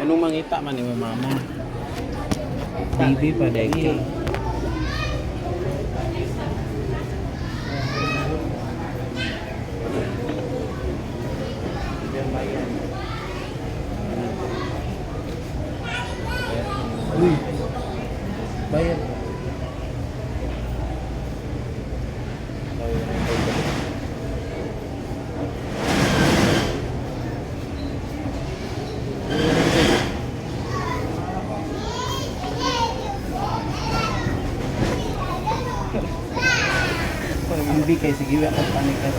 Anong mangita man ni mama? Baby pa dahil. Uy. Bayad. Hindi kay sige wa ka panik ka.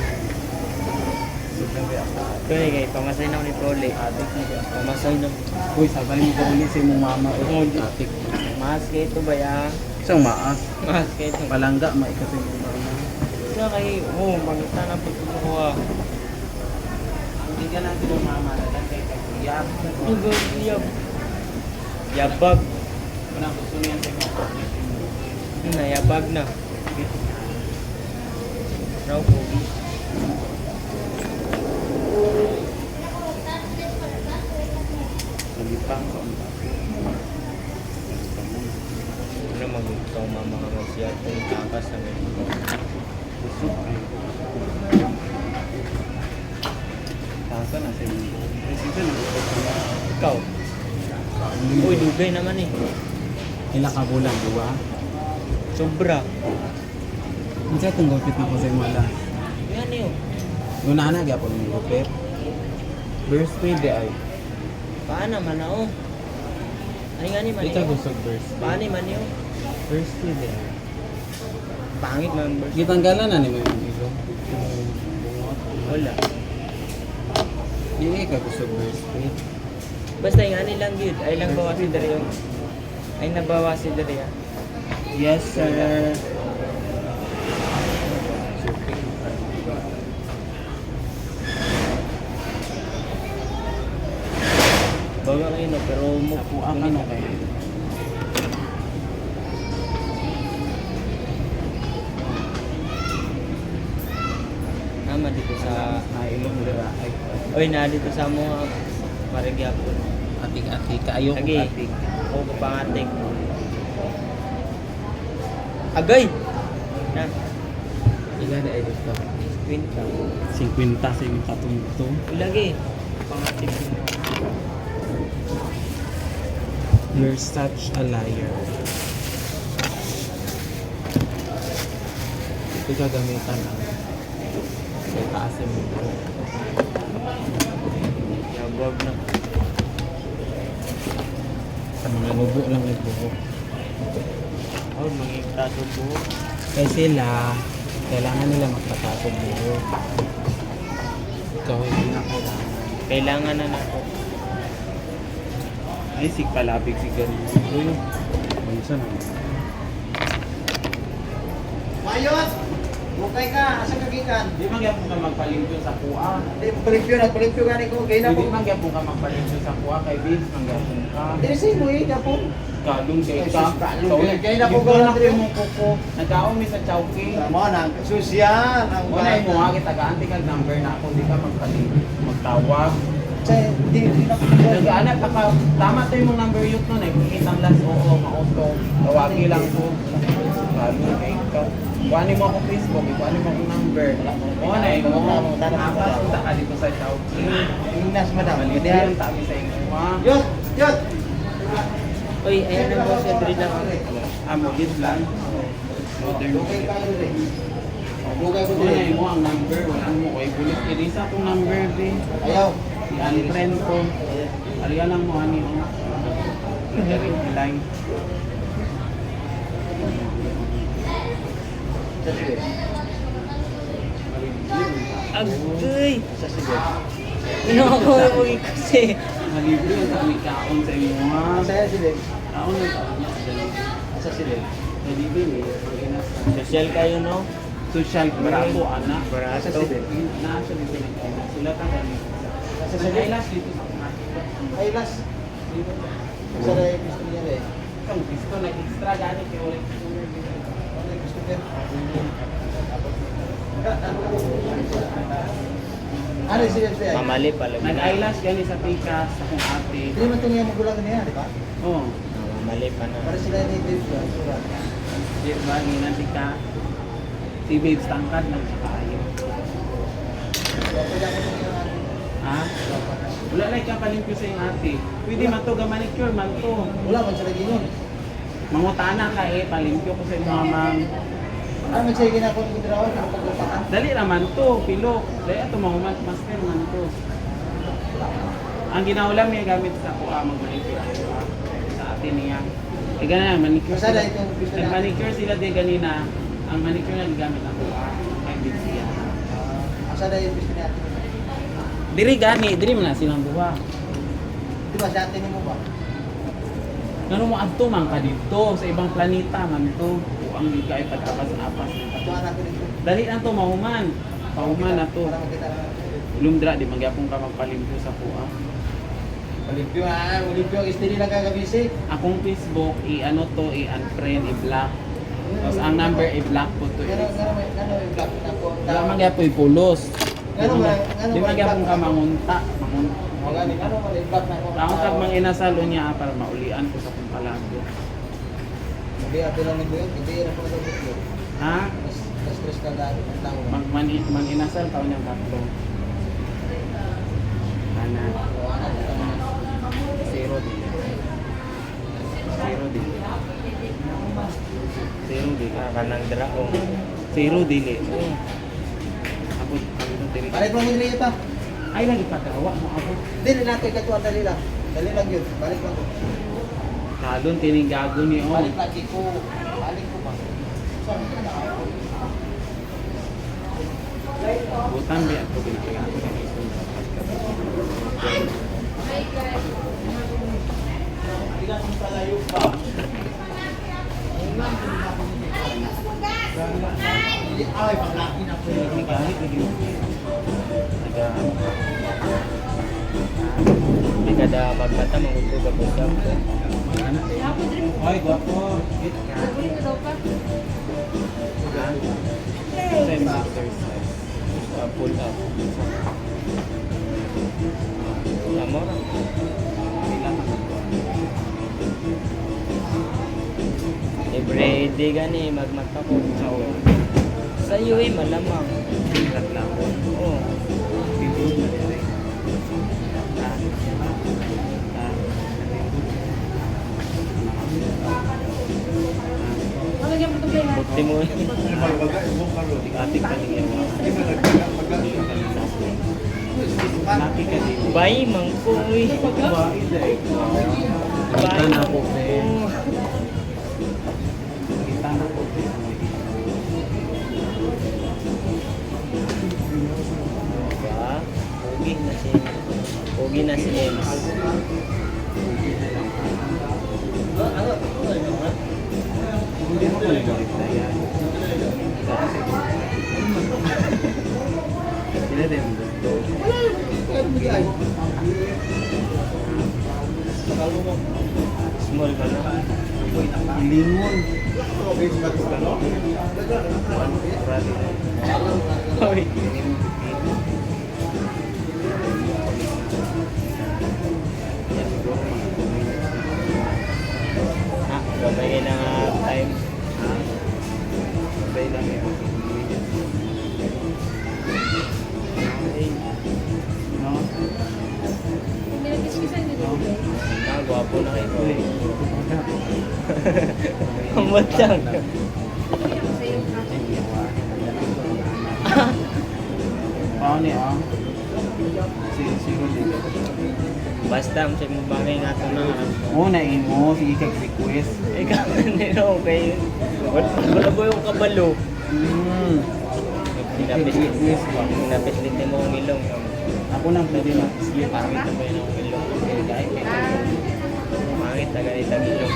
Kaya kay pamasay na ni Prole. Adik na ka. Pamasay na. Uy, sabay mo ko ulit sa imong mama. Atik. Mas kay ito ba ya? Isang maas. Mas kay ito. Palangga mai kasi imong mama. Kaya kay mangita na pagkukuha. Hindi ka natin yung mama na lang kay kagiyab. Yab. Yabag. Wala gusto niyan sa mga Na yabag na. Raw po. nalipang sa unta. Ano mag-ito mama ka siya kung takas na may Busog ay. Tasa na sa inyo. Sige na. ikaw. Uy, dugay naman eh. Ila ka bulan, duwa. Sobra. Ang sa itong gupit na ko sa imala. Yan yun. Una na, gyapon yung gupit. Burst pay di ay. Paano man na oh. Ay nga ni man Di ka yun. gusto burst pay. Paano man yun. Burst pay di ay. Pangit man burst. Gitanggalan na ni mo yung ilo. Yung bungot. Wala. Di ka gusto burst pay. Basta yung ani lang yun. Ay lang bawa si Dario. Ay nabawa si Dario. Yes, sir. Bawa ngayon no, pero Napuan ka no kayo. Nama dito sa... Nailong dira. Ay, Oy, na dito sa mga Marigyapon. atik-atik. Kaayo ko Lagi. atik. O kapangating. Agay! Na, Iga na ay gusto. kwinta. 50 sa imong katungtong. Lagi. Pangating. You're such a liar. Ito gagamitan ang sa taas mo. Yabag na. Sa mga nubo lang yung buhok. Oh, mangikta sa buhok. Kaya sila, kailangan nila magpatato buhok. Ikaw hindi na kailangan. Kailangan na nato. Ay, palabig si ganito. Uy, minsan naman. Mayot! Bukay ka, asa kagikan? Di man gyapon ka magpalimpyo sa kuha. Hindi, nagpalimpyo gani ko. Kaya na Di po. man gyapon ka magpalimpyo sa kuha kay Vince, man gyapon ka. Hindi sa imo eh, Japon. Kalong kay Ay, ka. sus, kalong kay- kay na po Gibon ka- ako mo kuko. Nagkaon mi sa Chowking. Mo na, susyan. Ang Wala mo nga kita gaanti kag number na ako di ka magtawag. Hindi na po. Nag-anak ka tama to yung number yut no nakikita ang last oo mauto. Tawagi lang ko. Kalong kay ka. Kuhanin mo ako Facebook, kuhanin mo akong number. Oo na eh, mo. Punta ka dito sa Chowking. Inas, madam. Malibre yung tabi sa inyo, ha? Yot! Yot! Oy, ayan na mo si Adri lang. Amo, yun lang. Modern. Bukay ka rin. Bukay ko Wala din. mo ang number, wala mo kay bulit. Irisa itong number, be. Ayaw. Si unfriend ko. Aliyan lang mo, ani, oh. Direct line. Sa sige. Agay! Sa sige. Inako mo kasi. Malibre yung kami kaon sa inyo, ha? Sa sige. Kaon na kaon niya sa dalawa. Sa sige. Malibre, eh. Pag-inas na. Social kayo no? Social, barato, anak. Sa sige. Nasa dito na sulatan kami. Sa Sa sige. ilas dito sa mga. Ay, las. Sa rin, gusto niya rin. Kung gusto na extra gani kay ulit. Gusto niya. Ano yung sila siya? Mamali pala. Nag-eyelash gani sa tikas sa kong ate. Hindi man ito nga magulang niya, di ba? Oo. Mamali pa na. Para sila native siya. Di ba, nginanti ka. Si Babes tangkad lang sa kaayo. Pwede ako nung yung Ha? Wala lang ka palimpyo sa iyong ate. Pwede man to, ga-manicure man to. wala man sila ginon. Mangutana ka palimpyo ko sa iyong mga ma'am. Ano man siya ginako ng kudrawan, ano paglupakan? Dali naman to, pilok. Dali ato mga master man to. Ang ginaulam niya gamit sa kuha, mag-manicure ang kuha. Sa atin niya. E ganun, manicure Masala sila. itong gusto na. Nag-manicure sila din ganina. Ang manicure na gamit ang kuha. Kaya din siya. Asa na yung gusto niya? Diri gani, diri man na silang buha. Di ba sa atin mo ba? Ngano mo adto man ka dito sa ibang planeta man to. Ang ligay pagkapas-apas. Patuan natin ito. Dali lang to mahuman. Pahuman na to. Para makita na. Lumdra di magyapon ka magpalimpyo sa kuha. Olimpio ha, Olimpio ang istili lang kagabisi. Akong Facebook i-ano to, i-unfriend, i-block. Tapos ang number i-block po to. Gano yung black na po. Wala man gyapon i-pulos. Ngano Di ba man gyapon ka mangunta. Ngano yung black na po. Ako tag mang inasalo niya para maulian ko sa kong palago. Hindi ato lang nito yun. Hindi rin po ito video. Ha? Mas stress ka dahil ng tao. Mang inasal taon niyang tatlo. Ana. Buwanan ito naman. Zero di. Zero di. Zero di. Kanang draong. Zero dili. Ako dili. Balik mo nila ito. Ay lagi patawa mo ako. Dili natin katuan dali lang. Dali lang yun. Balik lang ko. Kalon tining gago ni oh. Balik lagi ko. Balik ko pa. Sorry ka na. Butang biya ko binigyan ko ng isang Ay, paglaki na po. Hindi ka da magmata, mangutog ka po sa Ay, guwapo. pull up. Amor. Every day gani magmata ko. Sa iyo malamang. Oo. Bukti mo. Atik ka niya. Naki ka din. Bay mangkoy. Kita na po, be. Oo. Kita na po, be. Diba? Pogi na si Ems. Hindi mo pala galit na yan. Sila din ang gusto. Small ka na. Lingon. Hoy. Gamay na nga time. Sabay lang yun. No? Ah, gwapo na kayo. Ang matang. Paano niya? Zero din. Basta, siya mo bagay nga ito na. Oo, nain mo. Sige kag request. Ikaw, nino, okay. Wala ba yung kabalo? Pinapislit mo ang ilong. Ako nang pwede mag-sleep. Pangit na ba yun ang ilong? Pangit na ganit ang ilong.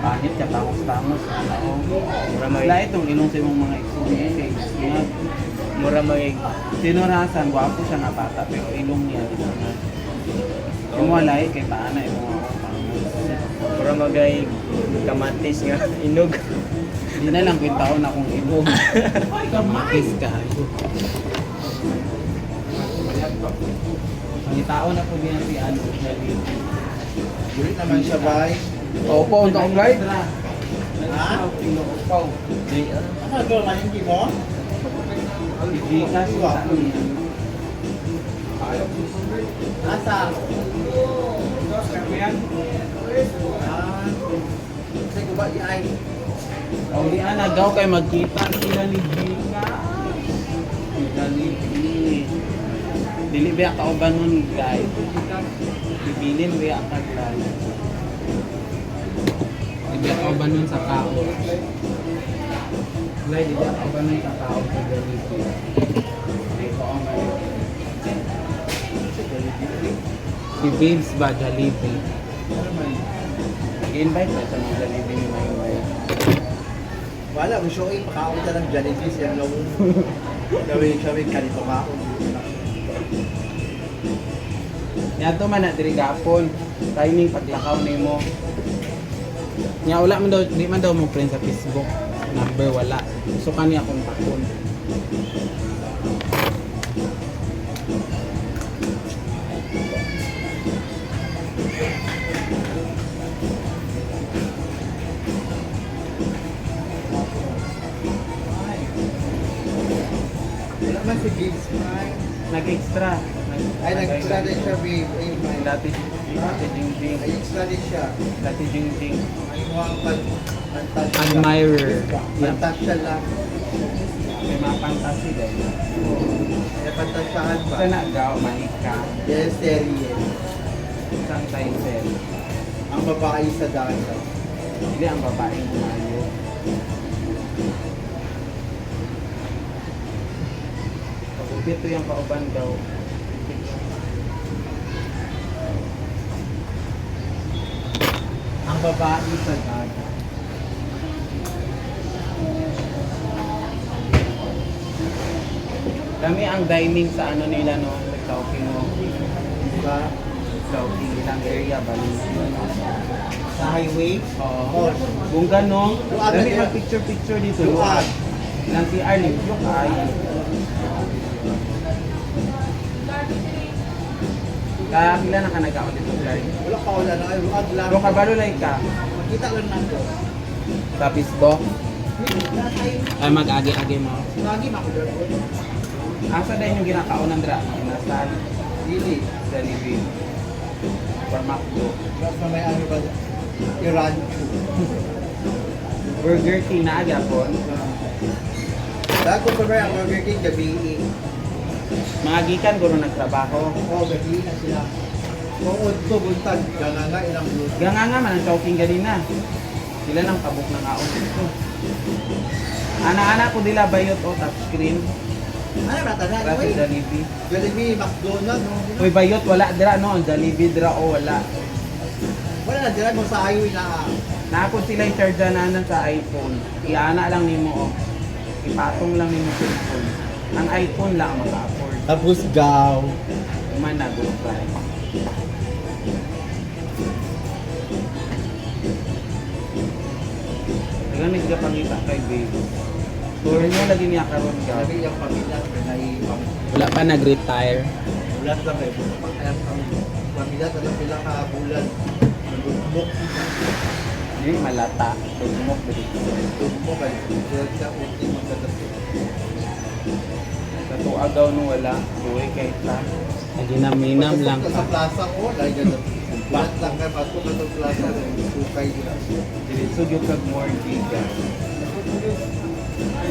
Pangit ka, tangos-tangos. Mura Wala magig. itong ilong sa imong mga experience. Mura magig. Sinurasan, gwapo siya nga bata, pero ilong niya, di ba na? Yung walay, kay paana itong ako pangos. Mura magay kamatis nga. Inog. Hindi na lang kwentaon akong ilong. Kamatis ka. Pangitaon na po din si ano, Jalil. Dili naman siya bay. Opo, ang taong guide. Ha? Opo. Ano girl, mahindi mo? Gikas sa niya. Asa? Yan. Kasi ko ba di ay? O di anagaw kay magkita sila ni Gika. Dali. Dili ba ka uban nun guys? Bibilin ba ka guys? Dili ka uban nun sa kao. Lai dili ka uban nun sa kao sa dali. Dili ko ang si Babes ba Jollibee? I-invite ba sa mga Jollibee ni Maymay? Wala, gusto ko ipakaon ka ng Jollibee siya lang. Gawin siya may kanito kaon. Yato man na diri gapon. Timing paglakaw nimo. Nya wala man daw, di man daw mo friend sa Facebook. Number wala. So kani akong pakon. Wala man si Gibbs man. Nag-extra. Ay, nag-extra din siya, babe. Ay, man. Dati Jingjing. Ay, extra din siya. Dati Jingjing. Ay, mo ang pantasya. Admirer. Pantasya lang. May mga fantasy dahil. May pantasyahan ba? Sa nagaw, mahika. Yes, serye. Isang title. Ang babae sa dagat. Hindi ang babaeng umayo. Pagupit to yung kauban daw. Ang babae sa dagat. Kami ang dining sa ano nila no, sa Chowking no. Diba? Chowking nilang area, Valenzuela. Sa highway. Oo. Kung gano'n, Luwag na kami dyan. mag-picture-picture dito. Luwag. Nang si Arlene, yung ay. Kaya pila na ka nag-ako dito, Clark. Wala ka wala na. Ay, luwag lang. Pero kabalulay ka. Makita lang nando. Tapos do. Ay mag-agi-agi mo. Lagi makulit. Asa dahil yung ginakaon ng dra? Nasa Dili. Jollibee. Or McDo. Tapos na may ano ba? Iran. Burger King na agapon. Dahil ko pa ba ang Burger King gabi? Mga gikan ko nung nagtrabaho. Oo, gabi na sila. Kung udto, buntag. Ganga nga ilang blue. Ganga nga man ang Chowking ganina. Sila nang kabuk ng aon dito. Ana-ana ko nila bayot o touchscreen. Ano ba tanan? Kasi Uy, Jollibee. Jollibee, McDonald's. no? Uy, bayot wala dira no, Jollibee dira o wala. Wala na dira mo sa highway na. Naapod sila yung chargananan sa iPhone. Iana lang nimo o. Ipatong lang nimo sa iPhone. Ang iPhone lang ang maka-afford. Tapos gaw. Kuman na good price. Dagan may siya pangita kay baby. Tour niya lagi niya karon ka. Sabi yung pamilya ko na Wala pa nag-retire. bulan lang eh. Pakayang pamilya tatang pila ka bulan. Nagugmok. Hindi malata. Tugmok dito. Nagugmok ay. Bulan ka uti magkatapos. Sa tuagaw no wala. Buhay kay ta. Naginam-ninam lang Sa ka. plaza ko, dahil ganun. Bulan lang ka, pasok ka sa plaza. Sukay nila. Diretso yung kag more giga.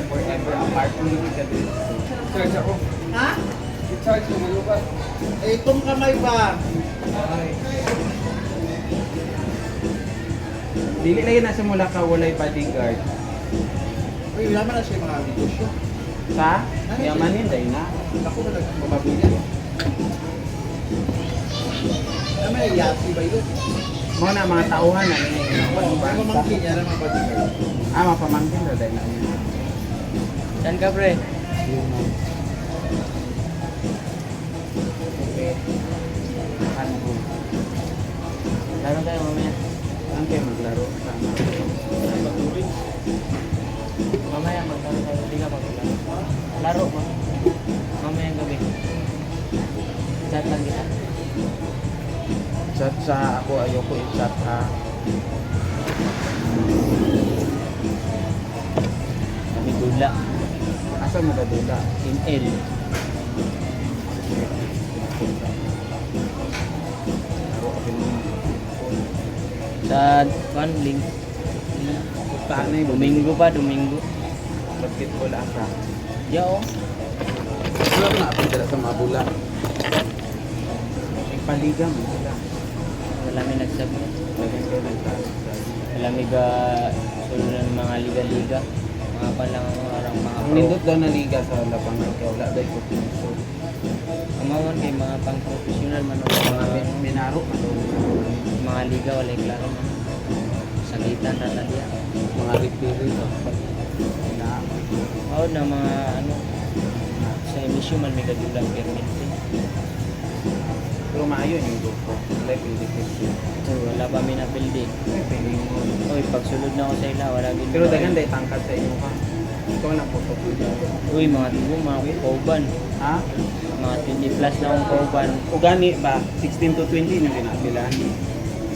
Forever apart from the giga diretso. Charge ako. Ha? I-charge mo malubat. Eh, itong kamay ba? Dili lagi na simula ka walay bodyguard. Uy, wala man na siya mga negosyo. Sa yamanin dahil na. Ako na nagpapabilin. Ano may yasi ba yun? Mo na mga tauhan na yun. May mamangkin niya ng mga bodyguard. Mapamangkin na dahil na yun. Saan ka, pre? Ano? Laro tayo mamaya. Saan kayo maglaro? Mamaya maglaro tayo. Hindi ka maglaro. Laro ba? Mamaya gabi. Chat lang kita. Chat sa ako, ayoko i-chat ha. Kami dula. Asa mo kadula? In L. Aro ako mo. Sa kan link. Paano yung Domingo pa, Domingo. basketball asa? Yo. Wala ko na apil dala sa mga bula. May paliga mo sila. Wala may nagsabi. Lagyan kayo ng talo. Wala may sunod ng mga liga-liga. Mga palang orang mga Ang pro. nindot daw na liga sa Lapangan kaya wala daw ko pinso. Amawan kay mga pang professional man o mga Minaro na daw. mga liga wala klaro man. Sagitan rata dia. Mga referee sa na Mao na mga ano sa emisyon man may kadulang permit. pero maayo yung grupo. Wala yung defense. So, wala pa may napildi. Oy, pagsulod na ako sa ila, wala gid. Pero daghan day tangkad sa inyo ka. Ikaw na po to. Uy, mga tubo, mga kauban. Ha? Mga 20 plus na akong kauban. O gani ba 16 to 20 yung ginapilan.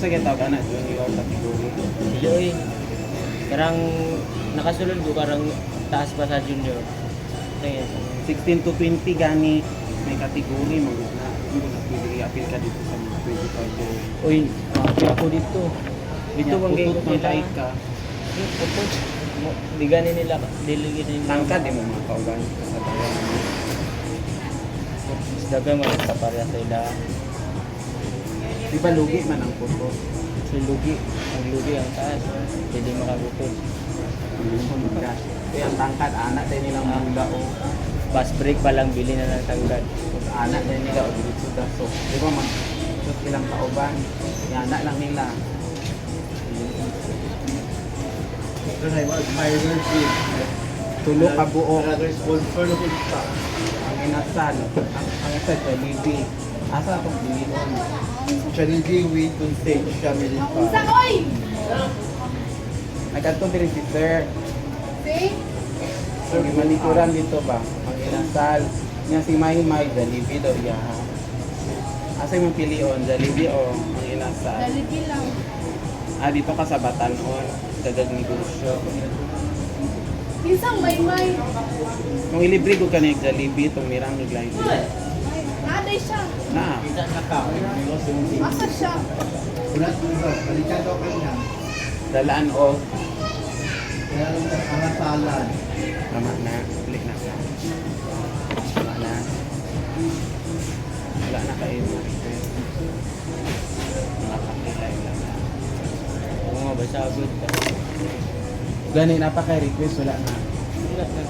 Sa kita ka na junior category. Dili oy. Karang nakasulod ko karang taas pa sa junior. Tingin. 16 to 20 gani may category mo na hindi na pwede i-appeal ka dito sa mga 25 to. Uy, ako dito. Dito bang Putot gayko ng nila. taig ka. Putot. Di gani nila, dili gani nila. Tangkad mo mga kauban sa tawanan mo. Dagan mo sa pareha sa ila. Di ba lugi man ang putot? Si Lugi, ang Lugi ang taas. Hindi makagupod. Kaya ang tangkad, anak din nilang mangga o Fast break pa lang, bili na ng tanggad. anak din nila o dito sa daso. Di ba mag ilang kauban, yung anak lang nila. Ito na yung admirers din. Tulo ka buo. Another sponsor na kung pa. Ang inasal, ang isa sa Libby. Asa itong bilion? Siya rin with on stage siya milit pa. Nagkanto din si Sir. See? Ang manikuran dito ba? Ang inasal. Niya si Maymay, Jollibee daw iya. Asa yung pilion? Jollibee o ang inasal? Daliti lang. Dito ka sa Batanon. Dagag negosyo. Pinsang may. Kung ilibre ko ka na yung Jollibee, itong mirang naglain. Naday siya. Na. Kita na ka. Asa siya? Ulat mo ito. Balikan daw kanya. Dalaan o. Kaya lang sa pangasalan. Tama na. Balik na ka. Tama na. Wala na kayo. Mga kapilay lang na. Oo nga, basagod ka. Gani na pa kay request, wala na. Wala na.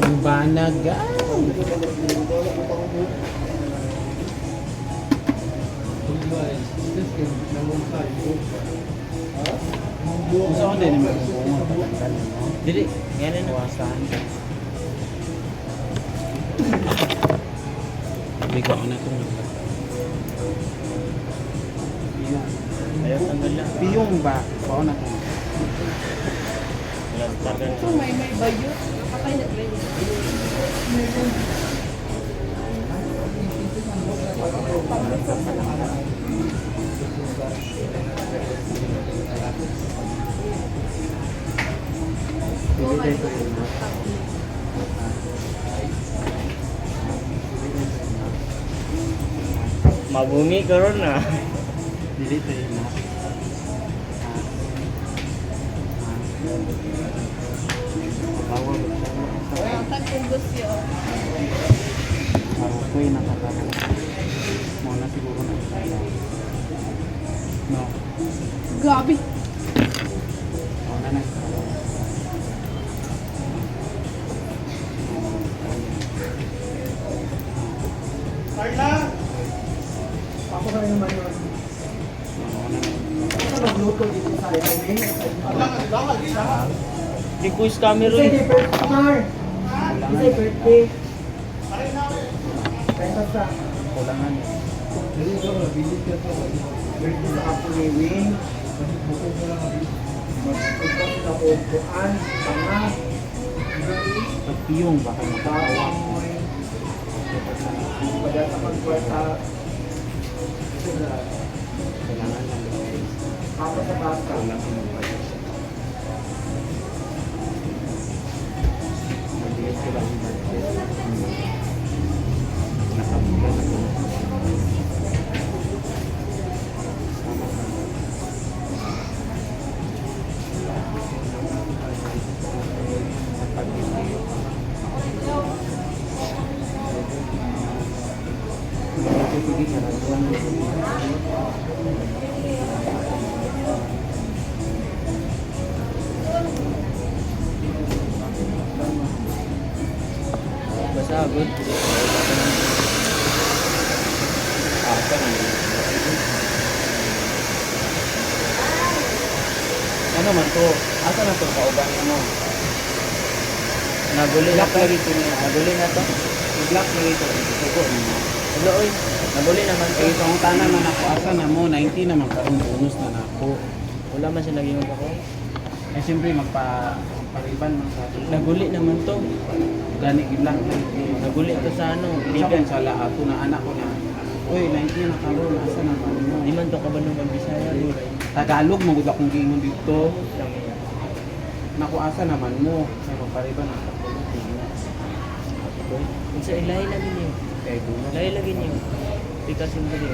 Ang banaga. Gusto ko din naman kung matanggal mo. Dili, yan na. Iwasan. Hindi ko na ito. Ayaw tanggal lang. Piyong ba? Pao na ito. Wala tanggal. Ito may bayot. Kapay na rin. Bibigay ko yun. Mabungi ka ron na. Dili tayo na. Bawal siya. Ang tagpugos yun. Ako'y nakakaroon. Muna siguro na tayo. No. Grabe. Muna na ito. Carla! Ako na yung manual. Magluto dito sa ito. Langal isa. Request kami ron. Kulangan. Dali ko, nabilit ka to. Birthday sa Kapuliwing. Bukod mo lang nabilit. Magpapos sa upuan. Panga. Pagpiyong baka makawa. Kaya sa pagkwarta, Kailangan lang yung papa sa bata. lang yung budget. Maliit ko lang yung budget. Nakabulan ako. Basta good. Asa na yun. Ano man to? Asa na to kauban mo? Nabuli na Black to. lagi to niya. Nabuli na to. Black lagi to. Sugo niya. Hello, oy. Nabuli naman to. Eh, itong tanan man ako. Asa na mo? 90 naman karong bonus na nako. Wala man siya naging ako. Eh, siyempre magpariban man sa atin. Naguli naman to. Gani giblang Naguli to sa ano. Ligan Ligan. sa ato na anak ko na. Uy, 90 na karon. Asa na man mo? Di man to kabanong Bisaya. Tagalog mo gud akong giingon dito. Naku asa naman mo? Sa magpariban na sa Kung sa ilahi lagi niyo. kay Duno. Ilahi lagi niyo. Pikas yung dali.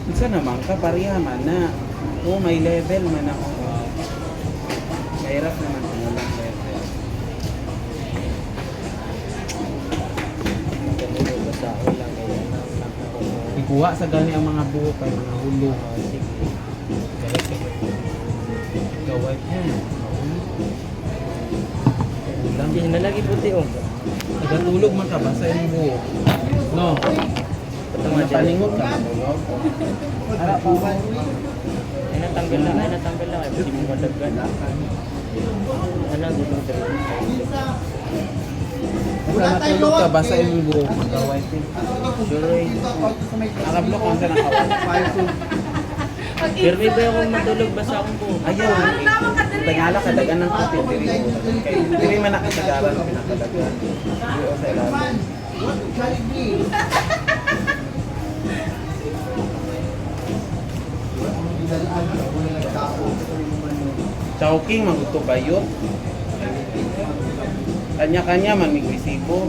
Isa naman ka pareha man na. Oh, may level man ako. Mahirap naman kung walang level. Ganun basta ulang kaya ako. Ikuha sa gani ang mga buhok kay mga hulo. Sige. Gaway mo. Ulang. Hindi na lagi puti oh. Nagatulog man ka ba sa iyong buhok? No. Patama dyan. Napalingot ka na tulog. Harap pa ba? Ay natanggal lang. Ay natanggal lang. Ay pwede mo madaggan. Ano gusto ko Wala natulog ka ba sa iyong buhok? Gaway mo. Sure eh. Nakablok ang sa nakawal. Pero may ba akong matulog basta akong buhok? Ayaw. Tingala ka dagan ng kapit diri. Kay diri man nakasagaran pinakadagan. Diri o sa ilalim. Chowking maguto bayot. Kanya-kanya man may resibo.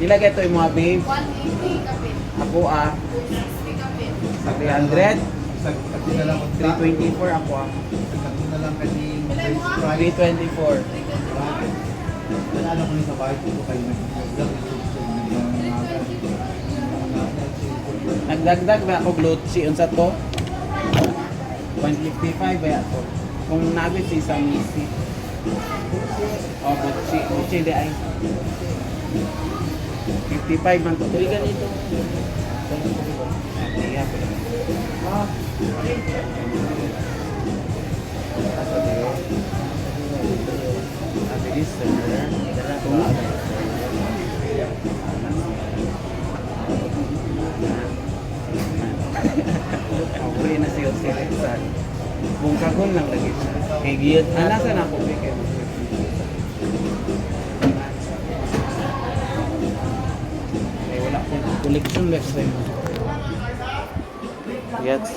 Ilagay ito yung mga babe. 180 kapit. Ako 60 kapit. 300. Kasi na lang 324 ako Kasi na lang kasi Bilay mo nga. 324. Nalala ko rin sa bahay ko kayo Nagdagdag ba ako glotsi unsa to? 155 ba to? Kung nabit si isang misi. Oh, butsi di ay. 55 man to. Tuloy ganito. Iya pala. Ah. Asa dito? Abilis sir. Dala ko. Uli na siya si Rexan. Bungkagon lang lagi siya. Kay giyot. Nasa na ako kay wala ko collection left time. Yes.